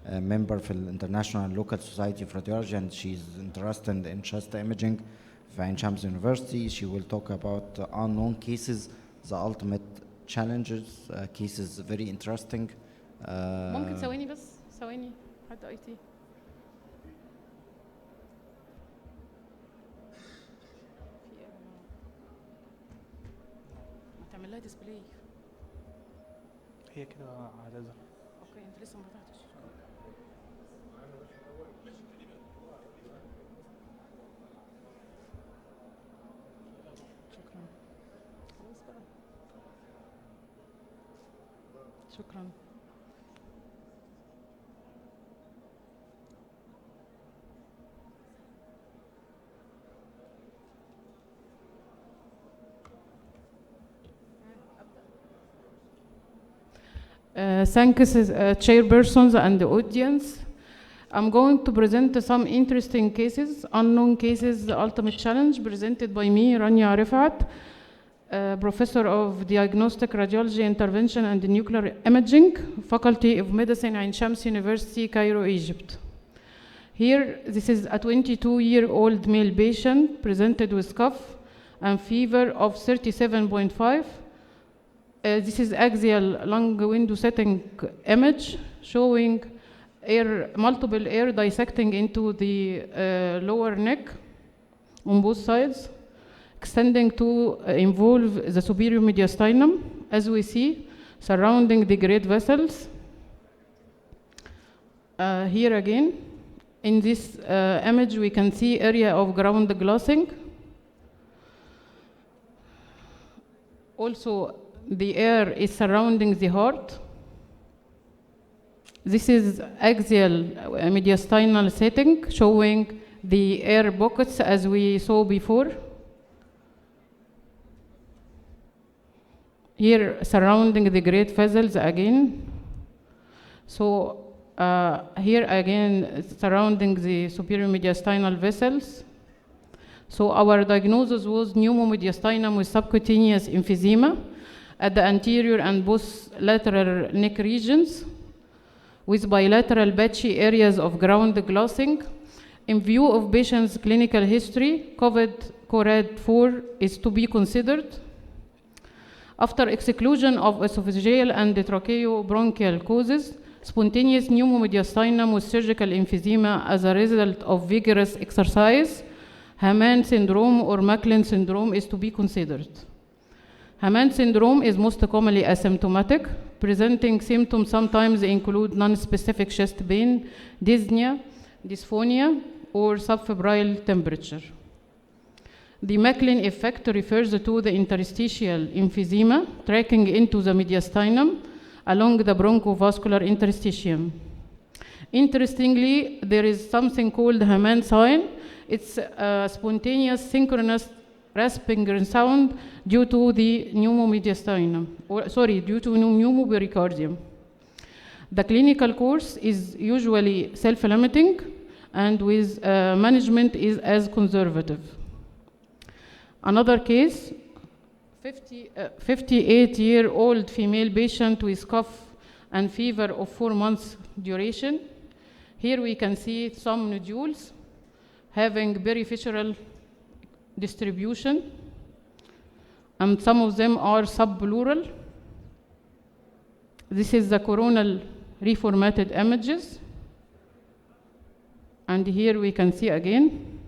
a member في International Local Society of Radiology, and she's interested in chest imaging في عين شمس University. She will talk about unknown cases, the ultimate challenges, cases very interesting. ممكن ثواني بس، ثواني حد اي تي. ما تعمل لها ديسبلاي. هي كده هتظهر. اوكي انت لسه ما فتحتش. شكرا. خلاص بقى. شكرا. Thanks, chairpersons and the audience. I'm going to present some interesting cases, unknown cases, the ultimate challenge, presented by me, Rania Rafaat, Professor of Diagnostic Radiology Intervention and Nuclear Imaging, Faculty of Medicine, Ain Shams University, Cairo, Egypt. Here, this is a 22-year-old male patient presented with cough and fever of 37.5. This is axial lung window setting image showing multiple air dissecting into the lower neck on both sides, extending to involve the superior mediastinum, as we see, surrounding the great vessels. Here again, in this image, we can see area of ground glassing. Also, the air is surrounding the heart. This is axial mediastinal setting showing the air pockets as we saw before. Here surrounding the great vessels again. So here again surrounding the superior mediastinal vessels. So our diagnosis was pneumomediastinum with subcutaneous emphysema at the anterior and both lateral neck regions, with bilateral patchy areas of ground glassing. In view of patient's clinical history, COVID-CoRAD4 is to be considered. After exclusion of esophageal and tracheobronchial causes, spontaneous pneumomediastinum with surgical emphysema as a result of vigorous exercise, Hamann syndrome or Macklin syndrome is to be considered. Hamann syndrome is most commonly asymptomatic. Presenting symptoms sometimes include non-specific chest pain, dyspnea, dysphonia, or subfebrile temperature. The Macklin effect refers to the interstitial emphysema tracking into the mediastinum along the bronchovascular interstitium. Interestingly, there is something called Hamann sign. It's a spontaneous synchronous rasping sound due to the pneumomediastinum, due to pneumopericardium. The clinical course is usually self-limiting and with management is as conservative. Another case, 58-year-old female patient with cough and fever of 4 months duration. Here we can see some nodules having periphyseal distribution, and some of them are subpleural. This is the coronal reformatted images. And here we can see again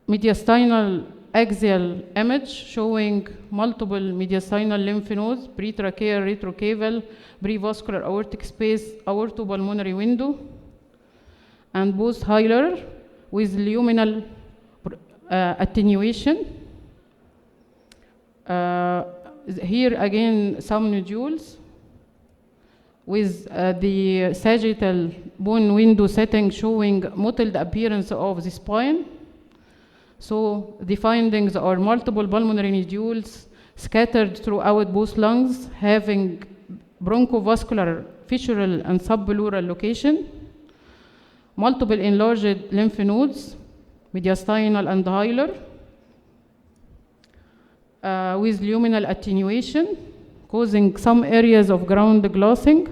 mediastinal axial image showing multiple mediastinal lymph nodes, pretracheal, retrocaval, prevascular aortic space, aortopulmonary window, and both hilar with luminal attenuation. Here again some nodules with the sagittal bone window setting showing mottled appearance of the spine. So the findings are multiple pulmonary nodules scattered throughout both lungs having bronchovascular, fissural, and subpleural location, multiple enlarged lymph nodes, mediastinal and hilar, with luminal attenuation, causing some areas of ground glassing.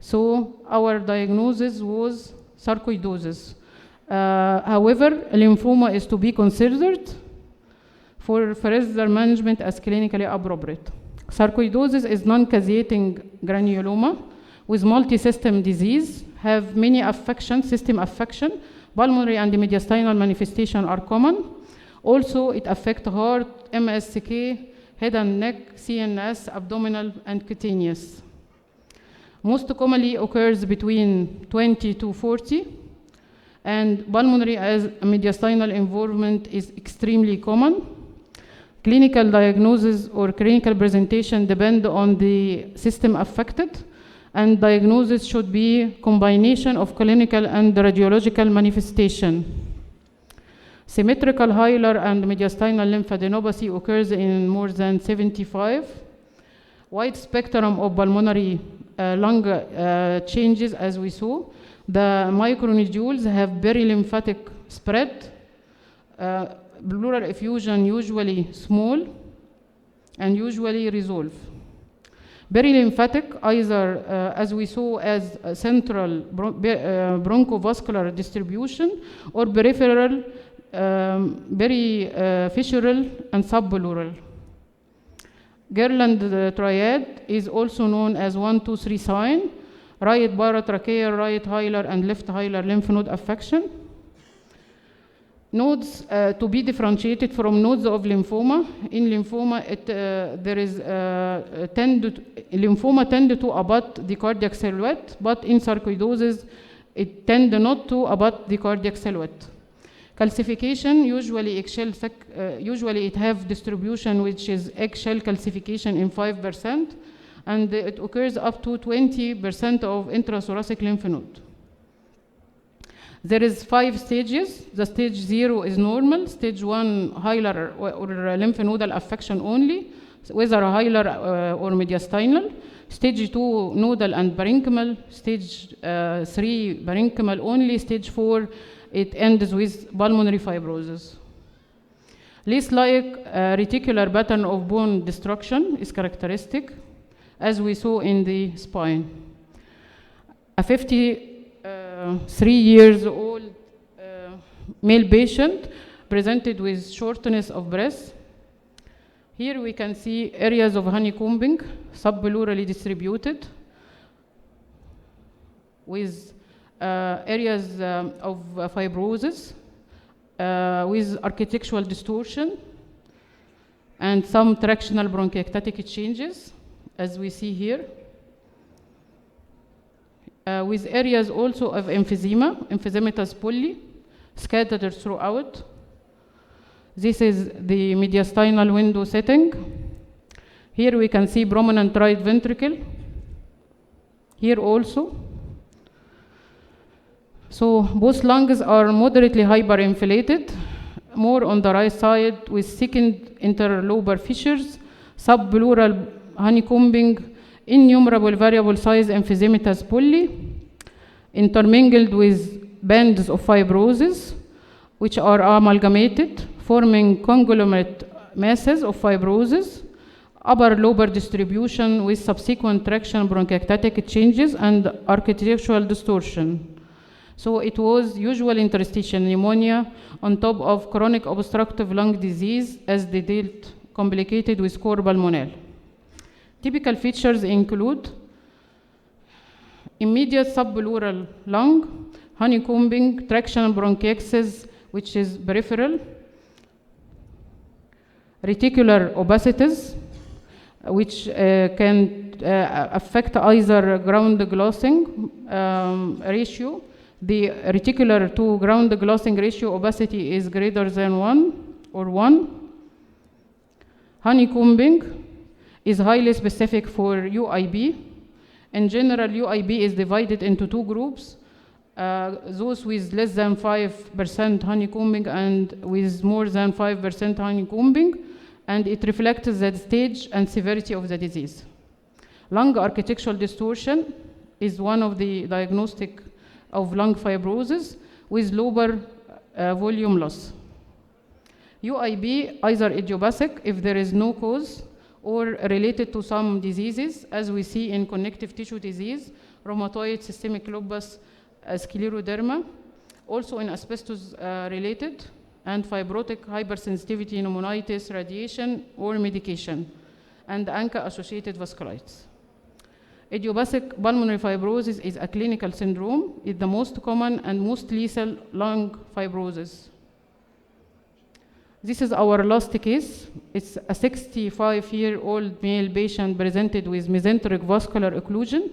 So our diagnosis was sarcoidosis. However, lymphoma is to be considered for further management as clinically appropriate. Sarcoidosis is non-caseating granuloma with multi-system disease, have many affections, system affection, pulmonary and mediastinal manifestation are common. Also, it affects heart, MSK, head and neck, CNS, abdominal, and cutaneous. Most commonly occurs between 20 to 40, and pulmonary as mediastinal involvement is extremely common. Clinical diagnosis or clinical presentation depend on the system affected, and diagnosis should be combination of clinical and radiological manifestation. Symmetrical hilar and mediastinal lymphadenopathy occurs in more than 75. Wide spectrum of pulmonary lung changes as we saw. The micronodules have perilymphatic spread, pleural effusion usually small and usually resolve. Perilymphatic either as we saw as a central bronchovascular distribution or peripheral, fissural and subpleural. Gerland triad is also known as 1, 2, 3 sign, right paratracheal, right hilar, and left hilar lymph node affection. Nodes to be differentiated from nodes of lymphoma. In lymphoma, lymphoma tend to abut the cardiac silhouette, but in sarcoidosis, it tend not to abut the cardiac silhouette. Calcification, usually it have distribution which is eggshell calcification in 5%, and it occurs up to 20% of intrathoracic lymph node. There is 5 stages. The stage 0 is normal. Stage 1, hilar or lymph nodal affection only, whether hilar or mediastinal. Stage 2, nodal and parenchymal. Stage 3, parenchymal only. Stage 4, it ends with pulmonary fibrosis. Lace-like reticular pattern of bone destruction is characteristic, as we saw in the spine. A 53 years old male patient presented with shortness of breath. Here we can see areas of honeycombing, subpleurally distributed, with areas of fibrosis, with architectural distortion, and some tractional bronchiectatic changes, as we see here. With areas also of emphysema, emphysematous pulli, scattered throughout. This is the mediastinal window setting. Here we can see prominent right ventricle. Here also. So both lungs are moderately hyperinflated, more on the right side with thickened interlobar fissures, subpleural honeycombing, innumerable variable size emphysematous pulli, intermingled with bands of fibrosis, which are amalgamated, forming conglomerate masses of fibrosis, upper lobar distribution with subsequent traction bronchiectatic changes and architectural distortion. So it was usual interstitial pneumonia on top of chronic obstructive lung disease as they dealt complicated with cor pulmonale. Typical features include immediate subpleural lung, honeycombing, traction bronchiectasis, which is peripheral, reticular opacities, which can affect either ground glossing ratio. The reticular to ground glossing ratio opacity is greater than 1 or 1. Honeycombing is highly specific for UIB. In general, UIB is divided into 2 groups, those with less than 5% honeycombing and with more than 5% honeycombing, and it reflects the stage and severity of the disease. Lung architectural distortion is one of the diagnostic of lung fibrosis with lobar volume loss. UIB either idiopathic if there is no cause or related to some diseases, as we see in connective tissue disease, rheumatoid, systemic lupus, scleroderma, also in asbestos related, and fibrotic hypersensitivity, pneumonitis, radiation, or medication, and ANCA-associated vasculitis. Idiopathic pulmonary fibrosis is a clinical syndrome. It's the most common and most lethal lung fibrosis. This is our last case. It's a 65-year-old male patient presented with mesenteric vascular occlusion,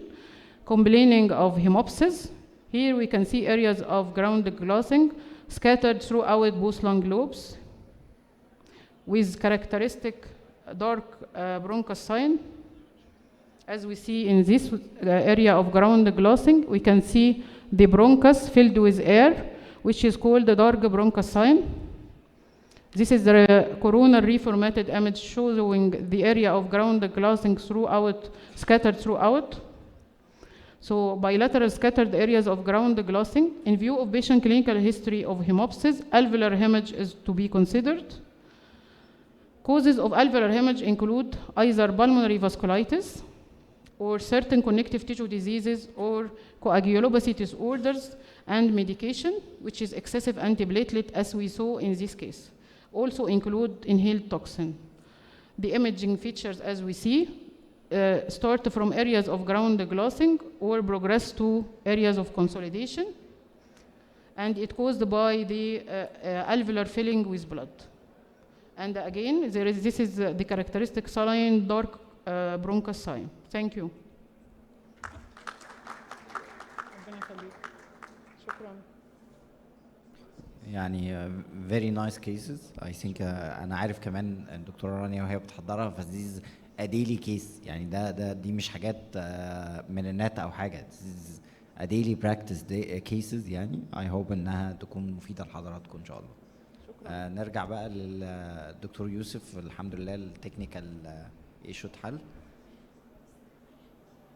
complaining of hemoptysis. Here we can see areas of ground glassing scattered throughout both lung lobes, with characteristic dark bronchus sign. As we see in this area of ground glassing, we can see the bronchus filled with air, which is called the dark bronchus sign. This is the coronal reformatted image showing the area of ground glassing scattered throughout. So bilateral scattered areas of ground glassing. In view of patient clinical history of hemoptysis, alveolar hemorrhage is to be considered. Causes of alveolar hemorrhage include either pulmonary vasculitis, or certain connective tissue diseases, or coagulopathy disorders, and medication, which is excessive antiplatelet, as we saw in this case. Also include inhaled toxin. The imaging features, as we see, start from areas of ground glassing or progress to areas of consolidation, and it caused by the alveolar filling with blood. And again, this is the characteristic saline dark bronchus sign. Thank you. يعني very nice cases. I think أنا عارف كمان الدكتورة رانيا وهي بتحضرها، فدي a daily case. يعني دي مش حاجات من النت أو حاجة. This is a daily practice cases. يعني I hope إنها تكون مفيدة لحضراتكم إن شاء الله. نرجع بقى للدكتور يوسف. الحمد لله التكنيكال ايشو اتحل.